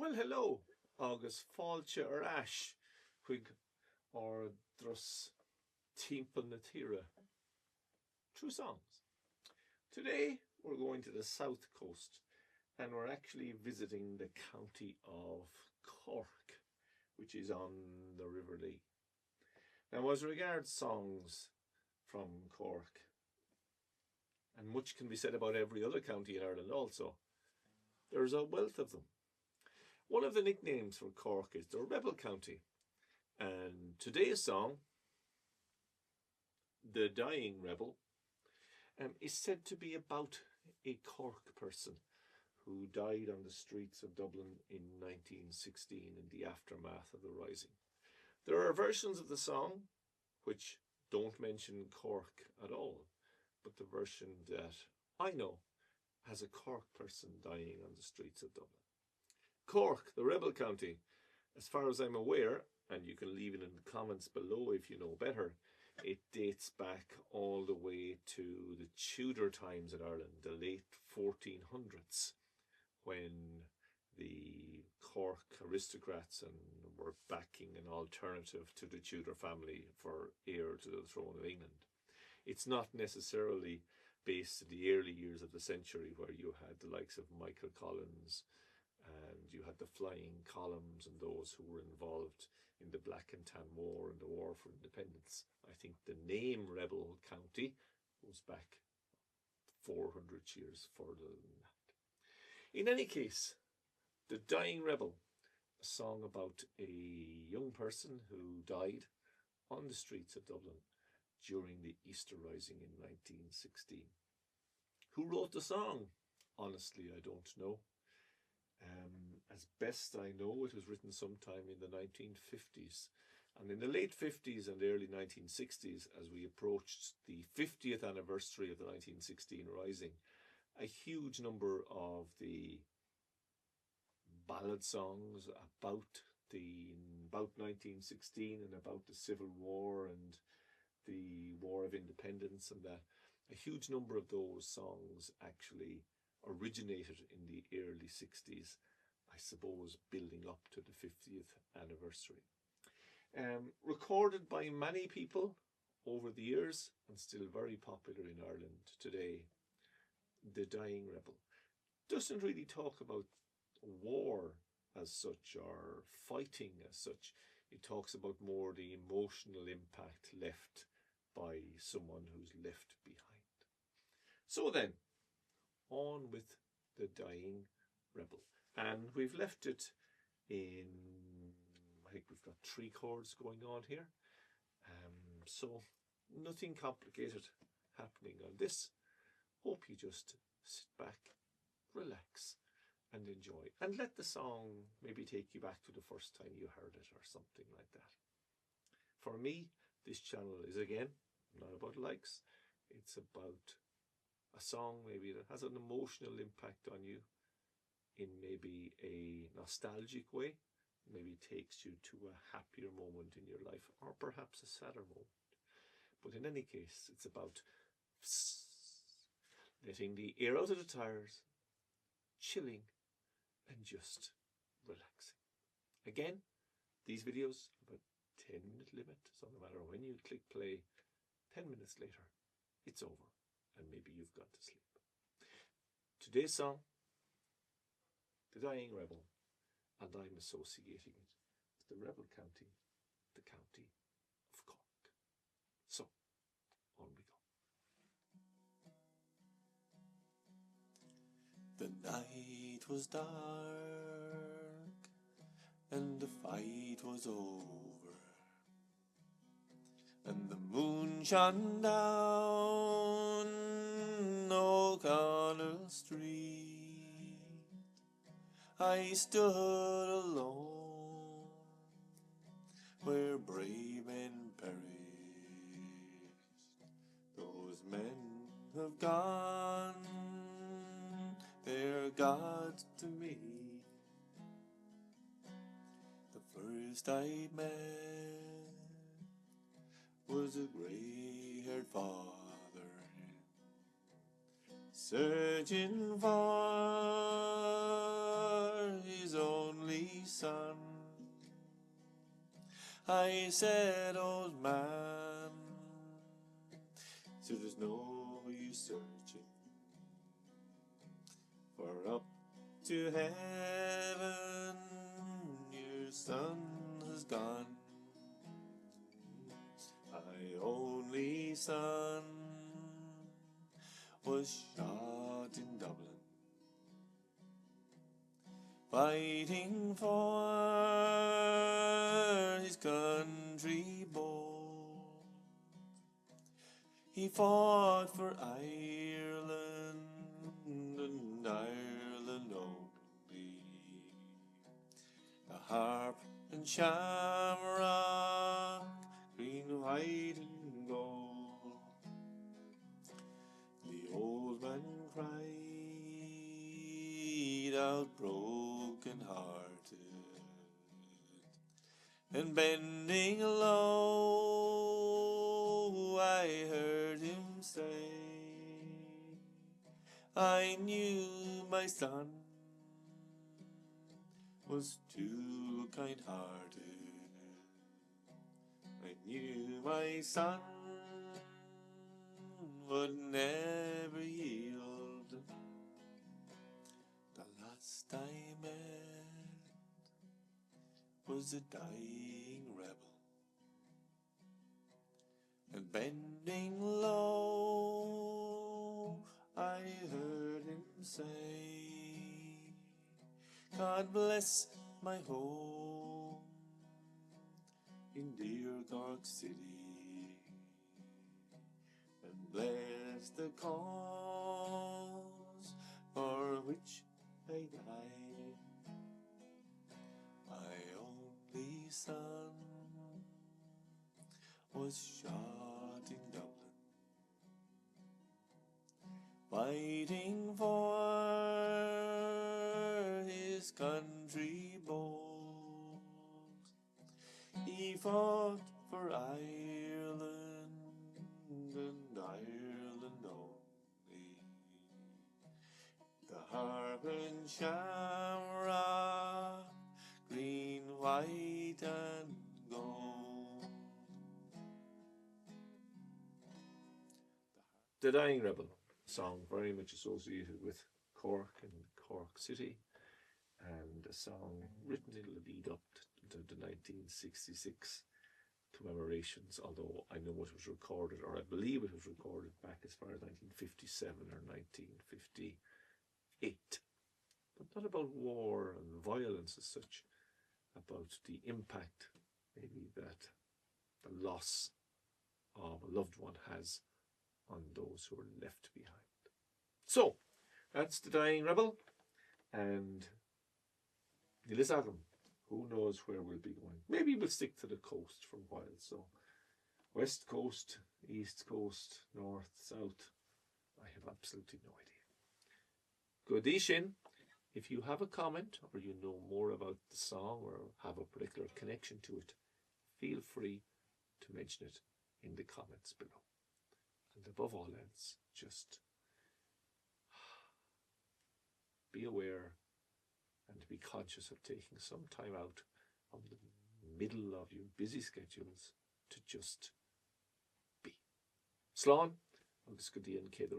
Well, hello, August fáilte ar ais chuig or dros timpeall na tíre. True songs. Today we're going to the south coast and we're actually visiting the county of Cork, which is on the River Lee. Now, as regards songs from Cork, and much can be said about every other county in Ireland also, there's a wealth of them. One of the nicknames for Cork is the Rebel County, and today's song, The Dying Rebel, is said to be about a Cork person who died on the streets of Dublin in 1916 in the aftermath of the Rising. There are versions of the song which don't mention Cork at all, but the version that I know has a Cork person dying on the streets of Dublin. Cork, the Rebel County, as far as I'm aware, and you can leave it in the comments below if you know better, it dates back all the way to the Tudor times in Ireland, the late 1400s, when the Cork aristocrats were backing an alternative to the Tudor family for heir to the throne of England. It's not necessarily based in the early years of the century where you had the likes of Michael Collins and you had the Flying Columns and those who were involved in the Black and Tan War and the War for Independence. I think the name Rebel County goes back 400 years further than that. In any case, The Dying Rebel, a song about a young person who died on the streets of Dublin during the Easter Rising in 1916. Who wrote the song? Honestly, I don't know. As best I know, it was written sometime in the 1950s. And in the late 50s and early 1960s, as we approached the 50th anniversary of the 1916 Rising, a huge number of the ballad songs about 1916 and about the Civil War and the War of Independence and that, a huge number of those songs actually originated in the early 60s, I suppose, building up to the 50th anniversary. Recorded by many people over the years and still very popular in Ireland today, The Dying Rebel doesn't really talk about war as such or fighting as such. It talks about more the emotional impact left by someone who's left behind. So then, on with The Dying Rebel. And we've left it in, I think we've got 3 chords going on here. So nothing complicated happening on this. Hope you just sit back, relax, and enjoy. And let the song maybe take you back to the first time you heard it or something like that. For me, this channel is, again, not about likes. It's about a song maybe that has an emotional impact on you in maybe a nostalgic way, maybe takes you to a happier moment in your life or perhaps a sadder moment. But in any case, it's about letting the air out of the tires, chilling and just relaxing. Again, these videos have a 10-minute limit, so no matter when you click play, 10 minutes later, it's over and maybe you've gone to sleep. Today's song, The Dying Rebel, and I'm associating it with the Rebel County, the county of Cork. So, on we go. The night was dark and the fight was over, and the moon shone down O'Connell Street. I stood alone where brave men perished. Those men have gone, they're gods to me. The first I met was a grey-haired father, searching for his only only son. I said, old man, so there's no use searching, for up to heaven your son has gone. My only son was shot in Dublin, fighting for his country bold. He fought for Ireland and Ireland only. The harp and shamrock, green, white and gold. The old man cried out broken hearted, and bending low I heard him say, I knew my son was too kind-hearted. I knew my son would never yield. The last I met was a dying rebel, and bending low I heard him say, God bless my home in dear Cork City, and bless the cause for which I died. My only son was shot in Dublin, fighting for his country bold. He fought for Ireland and Ireland only. The harp and shamrock, green, white and gold. The Dying Rebel song, very much associated with Cork and Cork City, and a song written in the lead up to the 1966 commemorations, although I know it was recorded, or I believe it was recorded back as far as 1957 or 1958. But not about war and violence as such, about the impact maybe that the loss of a loved one has on those who are left behind. So, that's The Dying Rebel, and Nilisagam. Who knows where we'll be going? Maybe we'll stick to the coast for a while. So, west coast, east coast, north, south. I have absolutely no idea. Good Ishin. If you have a comment or you know more about the song or have a particular connection to it, feel free to mention it in the comments below. And above all else, just be aware and be conscious of taking some time out of the middle of your busy schedules to just be. Slán, agus go dtí an céad